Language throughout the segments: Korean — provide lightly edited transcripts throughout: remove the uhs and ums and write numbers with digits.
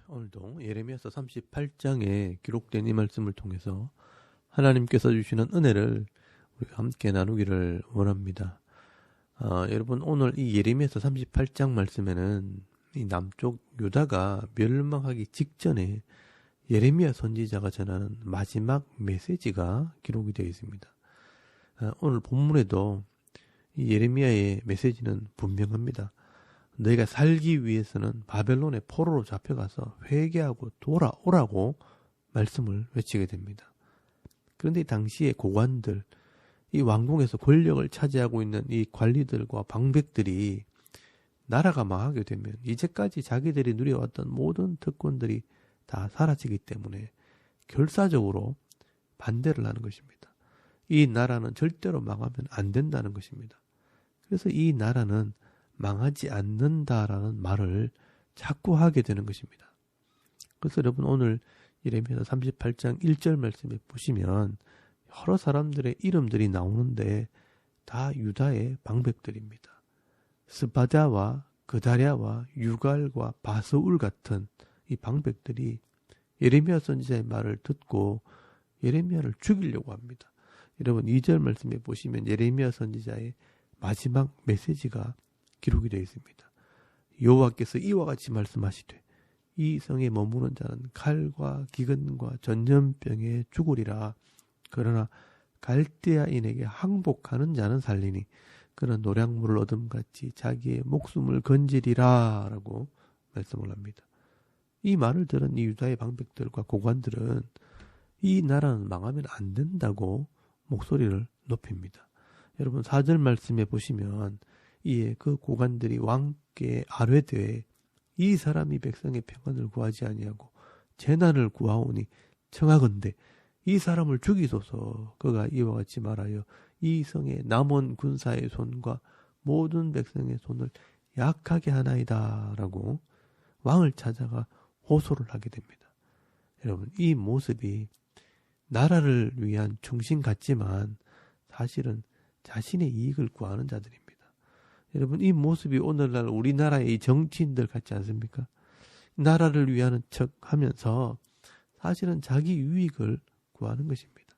오늘도 예레미야서 38장에 기록된 이 말씀을 통해서 하나님께서 주시는 은혜를 우리가 함께 나누기를 원합니다. 여러분, 오늘 이 예레미야서 38장 말씀에는 이 남쪽 유다가 멸망하기 직전에 예레미야 선지자가 전하는 마지막 메시지가 기록이 되어 있습니다. 오늘 본문에도 이 예레미야의 메시지는 분명합니다. 너희가 살기 위해서는 바벨론의 포로로 잡혀가서 회개하고 돌아오라고 말씀을 외치게 됩니다. 그런데 당시의 고관들, 이 왕궁에서 권력을 차지하고 있는 이 관리들과 방백들이 나라가 망하게 되면 이제까지 자기들이 누려왔던 모든 특권들이 다 사라지기 때문에 결사적으로 반대를 하는 것입니다. 이 나라는 절대로 망하면 안 된다는 것입니다. 그래서 이 나라는 망하지 않는다라는 말을 자꾸 하게 되는 것입니다. 그래서 여러분, 오늘 예레미야 38장 1절 말씀에 보시면 여러 사람들의 이름들이 나오는데 다 유다의 방백들입니다. 스바다와 그다랴와 유갈과 바스울 같은 이 방백들이 예레미야 선지자의 말을 듣고 예레미야를 죽이려고 합니다. 여러분, 2절 말씀에 보시면 예레미야 선지자의 마지막 메시지가 기록이 되어 있습니다. 여호와께서 이와 같이 말씀하시되 이 성에 머무는 자는 칼과 기근과 전염병에 죽으리라. 그러나 갈대아인에게 항복하는 자는 살리니 그는 노량물을 얻음같이 자기의 목숨을 건지리라 라고 말씀을 합니다. 이 말을 들은 이 유다의 방백들과 고관들은 이 나라는 망하면 안 된다고 목소리를 높입니다. 여러분, 4절 말씀에 보시면 이에 그 고관들이 왕께 아뢰되 이 사람이 백성의 평안을 구하지 아니하고 재난을 구하오니 청하건대 이 사람을 죽이소서. 그가 이와 같이 말하여 이 성의 남원 군사의 손과 모든 백성의 손을 약하게 하나이다 라고 왕을 찾아가 호소를 하게 됩니다. 여러분, 이 모습이 나라를 위한 충신 같지만 사실은 자신의 이익을 구하는 자들입니다. 여러분, 이 모습이 오늘날 우리나라의 이 정치인들 같지 않습니까? 나라를 위하는 척 하면서 사실은 자기 유익을 구하는 것입니다.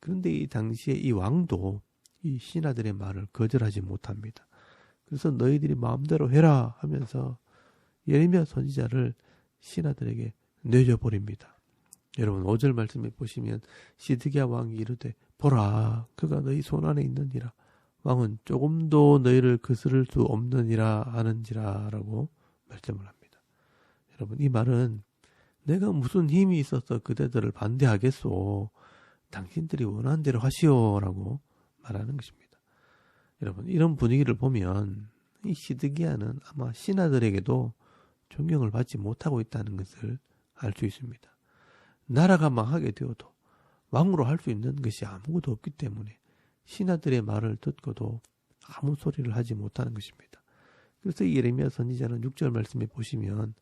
그런데 이 당시에 이 왕도 이 신하들의 말을 거절하지 못합니다. 그래서 너희들이 마음대로 해라 하면서 예레미야 선지자를 신하들에게 내줘버립니다. 여러분, 5절 말씀에 보시면 시드기야 왕이 이르되 보라, 그가 너희 손안에 있느니라. 왕은 조금도 너희를 거스를 수 없느니라 하는지라 라고 말씀을 합니다. 여러분, 이 말은 내가 무슨 힘이 있어서 그대들을 반대하겠소. 당신들이 원하는 대로 하시오 라고 말하는 것입니다. 여러분, 이런 분위기를 보면 이 시드기야는 아마 신하들에게도 존경을 받지 못하고 있다는 것을 알 수 있습니다. 나라가 망하게 되어도 왕으로 할 수 있는 것이 아무것도 없기 때문에 신하들의 말을 듣고도 아무 소리를 하지 못하는 것입니다. 그래서 예레미야 선지자는 6절 말씀에 보시면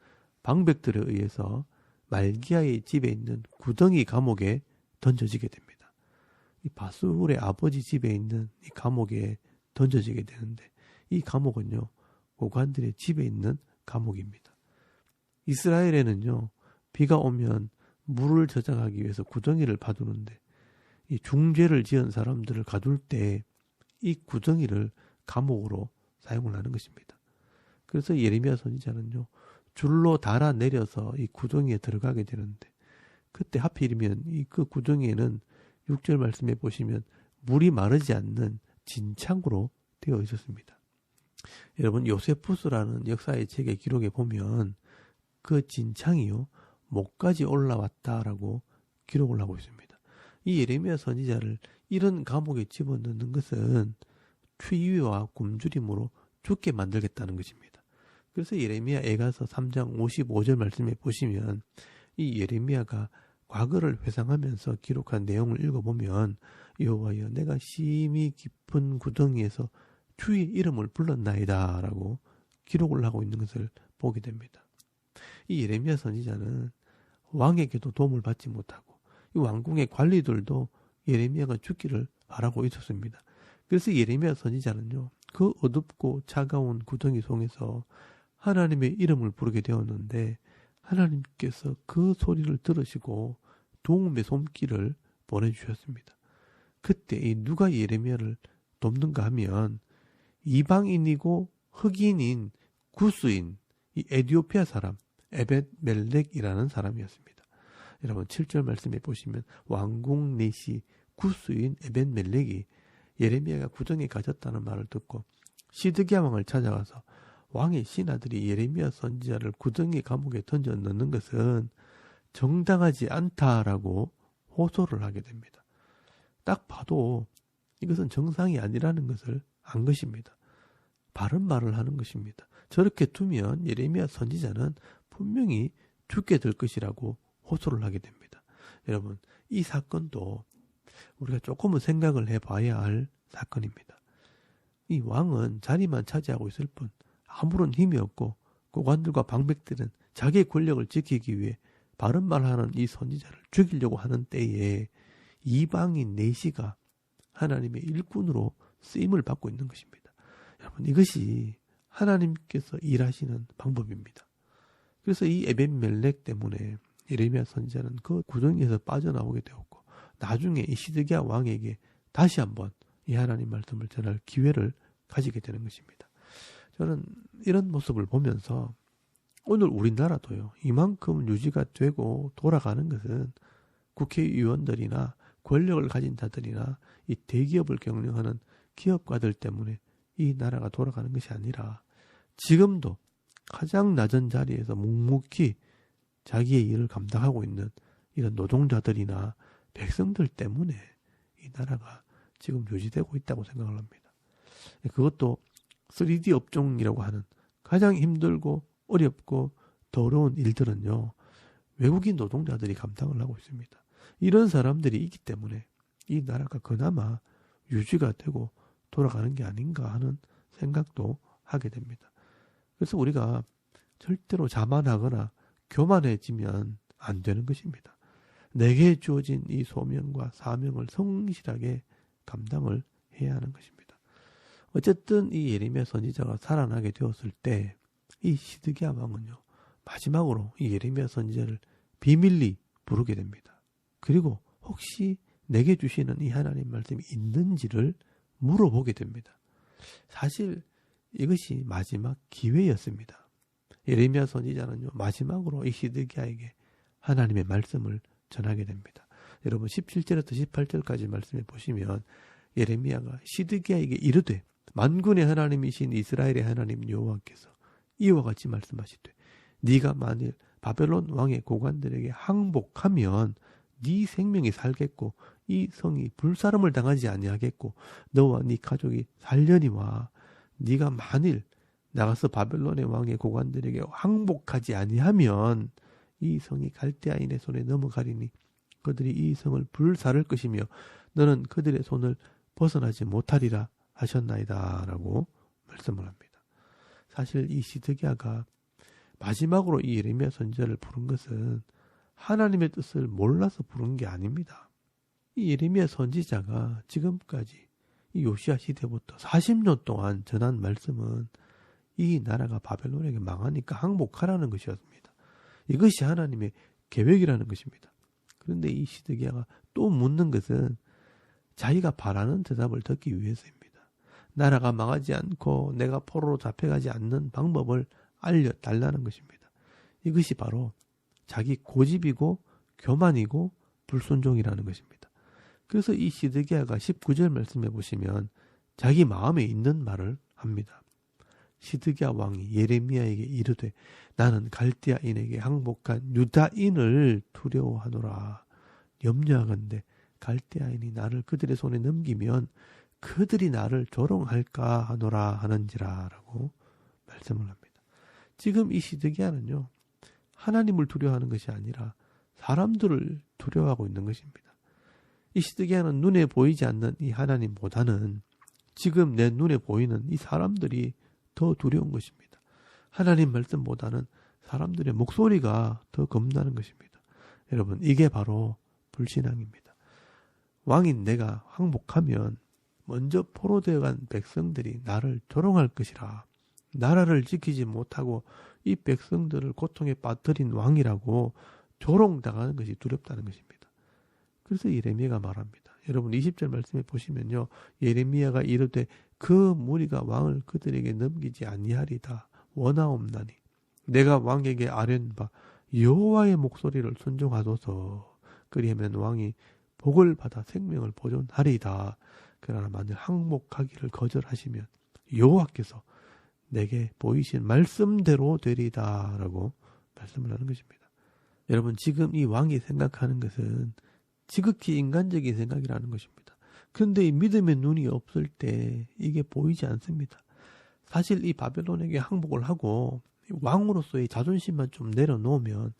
방백들에 의해서 말기야의 집에 있는 구덩이 감옥에 던져지게 됩니다. 이 바스울의 아버지 집에 있는 이 감옥에 던져지게 되는데 이 감옥은요, 고관들의 집에 있는 감옥입니다. 이스라엘에는요, 비가 오면 물을 저장하기 위해서 구덩이를 파두는데 이 중죄를 지은 사람들을 가둘 때 이 구덩이를 감옥으로 사용을 하는 것입니다. 그래서 예레미야 선지자는요, 줄로 달아 내려서 이 구덩이에 들어가게 되는데 그때 하필이면 이 그 구덩이에는 6절 말씀에 보시면 물이 마르지 않는 진창으로 되어 있었습니다. 여러분, 요세푸스라는 역사의 책의 기록에 보면 그 진창이요, 목까지 올라왔다라고 기록을 하고 있습니다. 이 예레미야 선지자를 이런 감옥에 집어넣는 것은 추위와 굶주림으로 죽게 만들겠다는 것입니다. 그래서 예레미야 애가서 3장 55절 말씀에 보시면 이 예레미야가 과거를 회상하면서 기록한 내용을 읽어보면 여호와여, 내가 심히 깊은 구덩이에서 주의 이름을 불렀나이다 라고 기록을 하고 있는 것을 보게 됩니다. 이 예레미야 선지자는 왕에게도 도움을 받지 못하고 이 왕궁의 관리들도 예레미야가 죽기를 바라고 있었습니다. 그래서 예레미야 선지자는요, 그 어둡고 차가운 구덩이 속에서 하나님의 이름을 부르게 되었는데 하나님께서 그 소리를 들으시고 도움의 손길을 보내주셨습니다. 그때 이 누가 예레미야를 돕는가 하면 이방인이고 흑인인 구스인 이 에디오피아 사람 에벳멜렉이라는 사람이었습니다. 여러분 7절 말씀에 보시면 왕궁 내시 구스인 에벳멜렉이 예레미야가 구덩이에 갇혔다는 말을 듣고 시드기야 왕을 찾아가서 왕의 신하들이 예레미야 선지자를 구덩이 감옥에 던져 넣는 것은 정당하지 않다라고 호소를 하게 됩니다. 딱 봐도 이것은 정상이 아니라는 것을 안 것입니다. 바른 말을 하는 것입니다. 저렇게 두면 예레미야 선지자는 분명히 죽게 될 것이라고 호소를 하게 됩니다. 여러분, 이 사건도 우리가 조금은 생각을 해봐야 할 사건입니다. 이 왕은 자리만 차지하고 있을 뿐 아무런 힘이 없고 고관들과 방백들은 자기의 권력을 지키기 위해 바른 말하는 이 선지자를 죽이려고 하는 때에 이방인 내시가 하나님의 일꾼으로 쓰임을 받고 있는 것입니다. 여러분, 이것이 하나님께서 일하시는 방법입니다. 그래서 이 에벤멜렉 때문에 예레미야 선지자는 그 구덩이에서 빠져나오게 되었고 나중에 이 시드기야 왕에게 다시 한번 이 하나님 말씀을 전할 기회를 가지게 되는 것입니다. 저는 이런 모습을 보면서 오늘 우리나라도요, 이만큼 유지가 되고 돌아가는 것은 국회의원들이나 권력을 가진 자들이나 이 대기업을 경영하는 기업가들 때문에 이 나라가 돌아가는 것이 아니라 지금도 가장 낮은 자리에서 묵묵히 자기의 일을 감당하고 있는 이런 노동자들이나 백성들 때문에 이 나라가 지금 유지되고 있다고 생각을 합니다. 그것도 3D 업종이라고 하는 가장 힘들고 어렵고 더러운 일들은요, 외국인 노동자들이 감당을 하고 있습니다. 이런 사람들이 있기 때문에 이 나라가 그나마 유지가 되고 돌아가는 게 아닌가 하는 생각도 하게 됩니다. 그래서 우리가 절대로 자만하거나 교만해지면 안 되는 것입니다. 내게 주어진 이 소명과 사명을 성실하게 감당을 해야 하는 것입니다. 어쨌든 이 예레미야 선지자가 살아나게 되었을 때 이 시드기야 왕은요, 마지막으로 이 예레미야 선지자를 비밀리 부르게 됩니다. 그리고 혹시 내게 주시는 이 하나님 말씀이 있는지를 물어보게 됩니다. 사실 이것이 마지막 기회였습니다. 예레미야 선지자는요, 마지막으로 이 시드기야에게 하나님의 말씀을 전하게 됩니다. 여러분 17절부터 18절까지 말씀해 보시면 예레미야가 시드기야에게 이르되 만군의 하나님이신 이스라엘의 하나님 여호와께서 이와 같이 말씀하시되 네가 만일 바벨론 왕의 고관들에게 항복하면 네 생명이 살겠고 이 성이 불사름을 당하지 아니하겠고 너와 네 가족이 살려니와 네가 만일 나가서 바벨론의 왕의 고관들에게 항복하지 아니하면 이 성이 갈대아인의 손에 넘어가리니 그들이 이 성을 불사를 것이며 너는 그들의 손을 벗어나지 못하리라 하셨나이다 라고 말씀을 합니다. 사실 이 시드기야가 마지막으로 이 예레미야 선지자를 부른 것은 하나님의 뜻을 몰라서 부른 게 아닙니다. 이 예레미야 선지자가 지금까지 이 요시야 시대부터 40년 동안 전한 말씀은 이 나라가 바벨론에게 망하니까 항복하라는 것이었습니다. 이것이 하나님의 계획이라는 것입니다. 그런데 이 시드기야가 또 묻는 것은 자기가 바라는 대답을 듣기 위해서입니다. 나라가 망하지 않고 내가 포로로 잡혀가지 않는 방법을 알려달라는 것입니다. 이것이 바로 자기 고집이고 교만이고 불순종이라는 것입니다. 그래서 이 시드기야가 19절 말씀해 보시면 자기 마음에 있는 말을 합니다. 시드기야 왕이 예레미야에게 이르되 나는 갈대아인에게 항복한 유다인을 두려워하노라. 염려하건대 갈대아인이 나를 그들의 손에 넘기면 그들이 나를 조롱할까 하노라 하는지라 라고 말씀을 합니다. 지금 이 시드기야는요, 하나님을 두려워하는 것이 아니라 사람들을 두려워하고 있는 것입니다. 이 시드기야는 눈에 보이지 않는 이 하나님보다는 지금 내 눈에 보이는 이 사람들이 더 두려운 것입니다. 하나님 말씀보다는 사람들의 목소리가 더 겁나는 것입니다. 여러분, 이게 바로 불신앙입니다. 왕인 내가 항복하면 먼저 포로되어 간 백성들이 나를 조롱할 것이라. 나라를 지키지 못하고 이 백성들을 고통에 빠뜨린 왕이라고 조롱당하는 것이 두렵다는 것입니다. 그래서 예레미야가 말합니다. 여러분 20절 말씀에 보시면요. 예레미야가 이르되 그 무리가 왕을 그들에게 넘기지 아니하리다. 원하옵나니 내가 왕에게 아뢰는 바 여호와의 목소리를 순종하소서. 그리하면 왕이 복을 받아 생명을 보존하리이다. 그러나 만일 항복하기를 거절하시면 여호와께서 내게 보이신 말씀대로 되리이다. 라고 말씀을 하는 것입니다. 여러분 지금 이 왕이 생각하는 것은 지극히 인간적인 생각이라는 것입니다. 그런데 이 믿음의 눈이 없을 때 이게 보이지 않습니다. 사실 이 바벨론에게 항복을 하고 왕으로서의 자존심만 좀 내려놓으면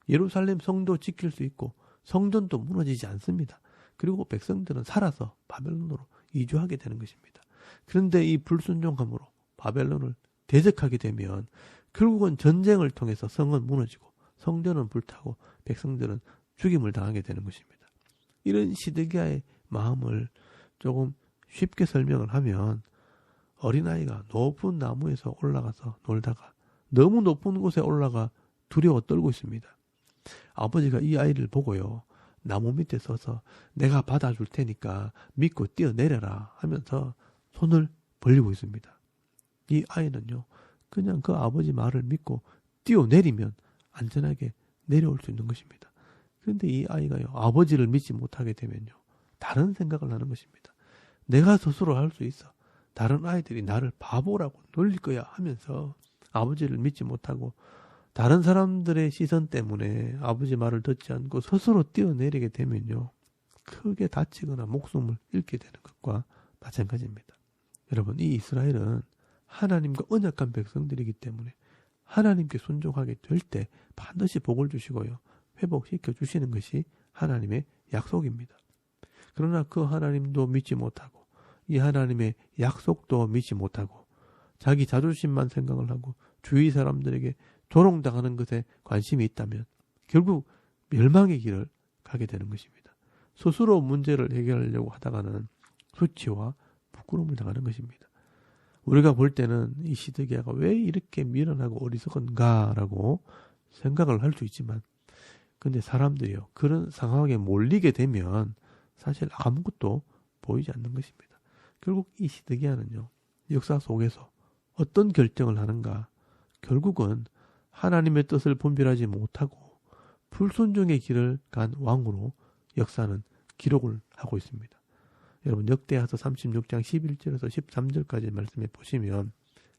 예루살렘 성도 지킬 수 있고 성전도 무너지지 않습니다. 그리고 백성들은 살아서 바벨론으로 이주하게 되는 것입니다. 그런데 이 불순종함으로 바벨론을 대적하게 되면 결국은 전쟁을 통해서 성은 무너지고 성전은 불타고 백성들은 죽임을 당하게 되는 것입니다. 이런 시드기야의 마음을 조금 쉽게 설명을 하면 어린아이가 높은 나무에서 올라가서 놀다가 너무 높은 곳에 올라가 두려워 떨고 있습니다. 아버지가 이 아이를 보고요. 나무 밑에 서서 내가 받아줄 테니까 믿고 뛰어내려라 하면서 손을 벌리고 있습니다. 이 아이는요. 그냥 그 아버지 말을 믿고 뛰어내리면 안전하게 내려올 수 있는 것입니다. 그런데 이 아이가요. 아버지를 믿지 못하게 되면요. 다른 생각을 하는 것입니다. 내가 스스로 할 수 있어. 다른 아이들이 나를 바보라고 놀릴 거야 하면서 아버지를 믿지 못하고 다른 사람들의 시선 때문에 아버지 말을 듣지 않고 스스로 뛰어내리게 되면요. 크게 다치거나 목숨을 잃게 되는 것과 마찬가지입니다. 여러분 이 이스라엘은 하나님과 언약한 백성들이기 때문에 하나님께 순종하게 될 때 반드시 복을 주시고요. 회복시켜 주시는 것이 하나님의 약속입니다. 그러나 그 하나님도 믿지 못하고 이 하나님의 약속도 믿지 못하고 자기 자존심만 생각을 하고 주위 사람들에게 조롱당하는 것에 관심이 있다면 결국 멸망의 길을 가게 되는 것입니다. 스스로 문제를 해결하려고 하다가는 수치와 부끄러움을 당하는 것입니다. 우리가 볼 때는 이 시드기야가 왜 이렇게 미련하고 어리석은가라고 생각을 할 수 있지만 근데 사람들이요. 그런 상황에 몰리게 되면 사실 아무것도 보이지 않는 것입니다. 결국 이 시드기야는요. 역사 속에서 어떤 결정을 하는가 결국은 하나님의 뜻을 분별하지 못하고 불순종의 길을 간 왕으로 역사는 기록을 하고 있습니다. 여러분 역대하서 36장 11절에서 13절까지 말씀해 보시면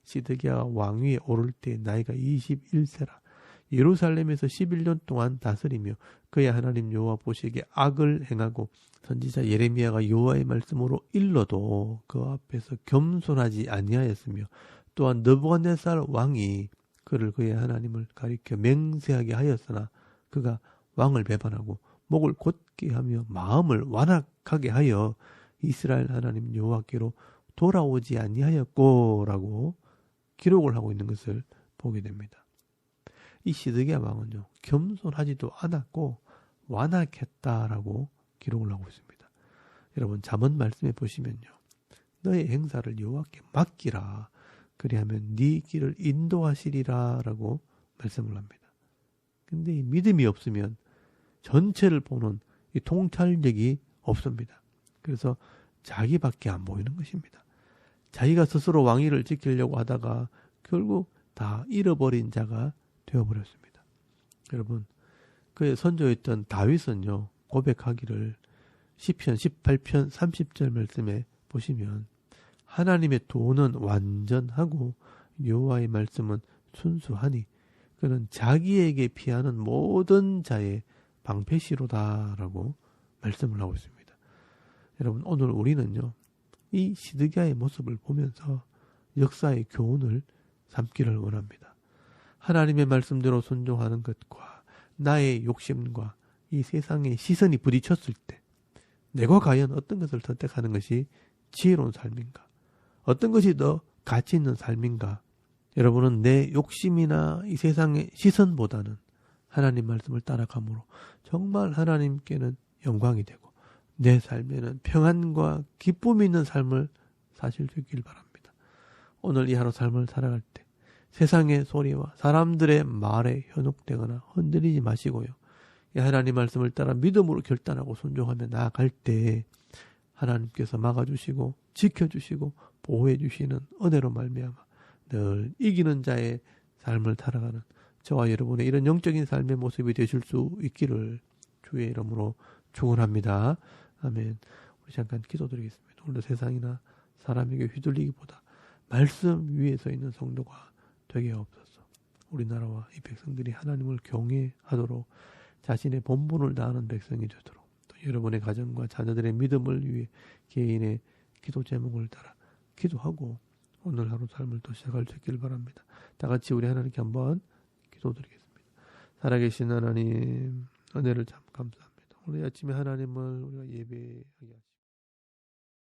시드기야 왕위에 오를 때 나이가 21세라 예루살렘에서 11년 동안 다스리며 그의 하나님 여호와 보시기에 악을 행하고 선지자 예레미야가 여호와의 말씀으로 일러도 그 앞에서 겸손하지 아니하였으며 또한 느부갓네살 왕이 그를 그의 하나님을 가리켜 맹세하게 하였으나 그가 왕을 배반하고 목을 곧게 하며 마음을 완악하게 하여 이스라엘 하나님 여호와께로 돌아오지 아니하였고라고 기록을 하고 있는 것을 보게 됩니다. 이 시드기야 왕은요 겸손하지도 않았고 완악했다라고 기록을 하고 있습니다. 여러분 잠언 말씀해 보시면요 너의 행사를 여호와께 맡기라 그리하면 네 길을 인도하시리라 라고 말씀을 합니다. 근데 이 믿음이 없으면 전체를 보는 이 통찰력이 없습니다. 그래서 자기밖에 안 보이는 것입니다. 자기가 스스로 왕위를 지키려고 하다가 결국 다 잃어버린 자가 되어버렸습니다. 여러분 그의 선조였던 다윗은요 고백하기를 시편 18편 30절 말씀에 보시면 하나님의 도는 완전하고 여호와의 말씀은 순수하니 그는 자기에게 피하는 모든 자의 방패시로다라고 말씀을 하고 있습니다. 여러분 오늘 우리는요 이 시드기야의 모습을 보면서 역사의 교훈을 삼기를 원합니다. 하나님의 말씀대로 순종하는 것과 나의 욕심과 이 세상의 시선이 부딪혔을 때 내가 과연 어떤 것을 선택하는 것이 지혜로운 삶인가? 어떤 것이 더 가치 있는 삶인가? 여러분은 내 욕심이나 이 세상의 시선보다는 하나님 말씀을 따라감으로 정말 하나님께는 영광이 되고 내 삶에는 평안과 기쁨이 있는 삶을 사실 수 있길 바랍니다. 오늘 이 하루 삶을 살아갈 때 세상의 소리와 사람들의 말에 현혹되거나 흔들리지 마시고요. 이 하나님 말씀을 따라 믿음으로 결단하고 순종하며 나아갈 때 하나님께서 막아주시고 지켜주시고 보호해주시는 은혜로 말미암아 늘 이기는 자의 삶을 살아가는 저와 여러분의 이런 영적인 삶의 모습이 되실 수 있기를 주의 이름으로 축원합니다. 아멘. 우리 잠깐 기도드리겠습니다. 오늘 세상이나 사람에게 휘둘리기보다 말씀 위에 서 있는 성도가 되게 없어서 우리나라와 이 백성들이 하나님을 경외하도록 자신의 본분을 다하는 백성이 되도록 또 여러분의 가정과 자녀들의 믿음을 위해 개인의 기도 제목을 따라 기도하고 오늘 하루 삶을 또 시작할 수 있기를 바랍니다. 다 같이 우리 하나님께 한번 기도드리겠습니다. 살아계신 하나님 은혜를 참 감사합니다. 오늘 아침에 하나님을 우리가 예배하게 하시고